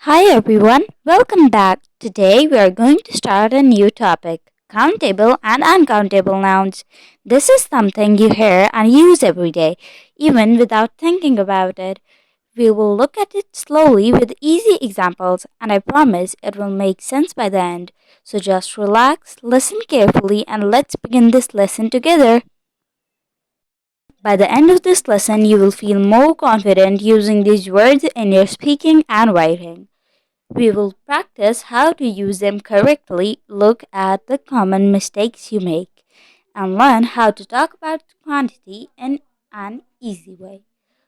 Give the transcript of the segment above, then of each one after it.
Hi everyone, welcome back. Today we are going to start a new topic countable and uncountable nouns. This is something you hear and use every day, even without thinking about it. We will look at it slowly with easy examples, and I promise it will make sense by the end. So just relax, listen carefully, and let's begin this lesson together. By the end of this lesson, you will feel more confident using these words in your speaking and writing. We will practice how to use them correctly, look at the common mistakes you make, and learn how to talk about quantity in an easy way.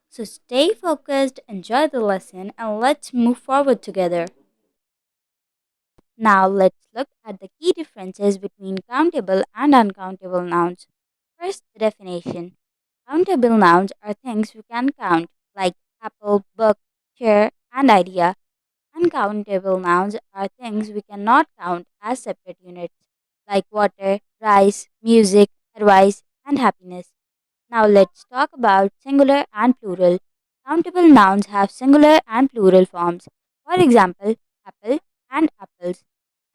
So stay focused, enjoy the lesson, and let's move forward together. Now let's look at the key differences between countable and uncountable nouns. First, the definition. Countable nouns are things we can count, like apple, book, chair, and idea. Uncountable nouns are things we cannot count as separate units, like water, rice, music, advice, and happiness. Now let's talk about singular and plural. Countable nouns have singular and plural forms. For example, apple and apples.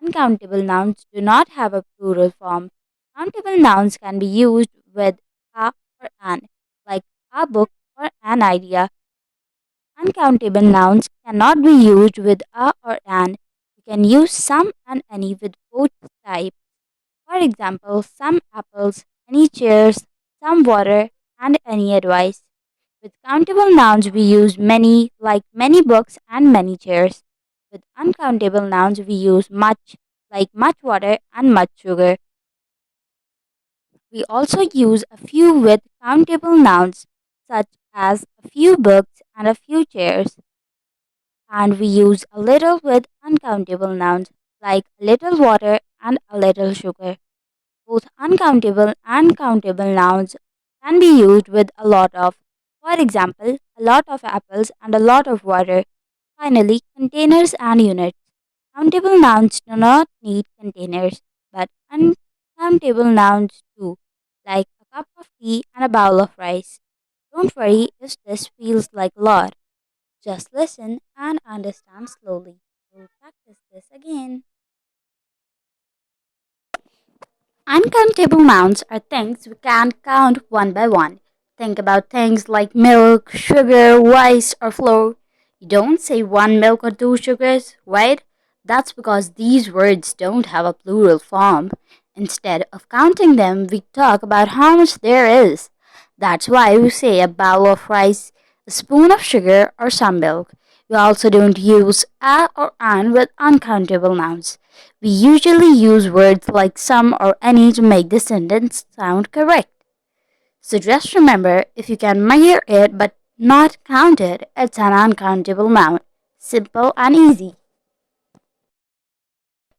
Uncountable nouns do not have a plural form. Countable nouns can be used with a or an, like a book or an idea. Uncountable nouns cannot be used with a or an. You can use some and any with both types. For example, some apples, any chairs, some water, and any advice. With countable nouns, we use many, like many books and many chairs. With uncountable nouns, we use much, like much water and much sugar. We also use a few with countable nouns, such as a few books and a few chairs. And we use a little with uncountable nouns like a little water and a little sugar. Both uncountable and countable nouns can be used with a lot of. For example, a lot of apples and a lot of water. Finally, containers and units. Countable nouns do not need containers, but uncountable nouns do, like a cup of tea and a bowl of rice. Don't worry if this feels like a lot. Just listen and understand slowly. We'll practice this again. Uncountable nouns are things we can't count one by one. Think about things like milk, sugar, rice, or flour. You don't say one milk or two sugars, right? That's because these words don't have a plural form. Instead of counting them, we talk about how much there is. That's why we say a bowl of rice, a spoon of sugar, or some milk. We also don't use a or an with uncountable nouns. We usually use words like some or any to make the sentence sound correct. So just remember, if you can measure it but not count it, it's an uncountable noun. Simple and easy.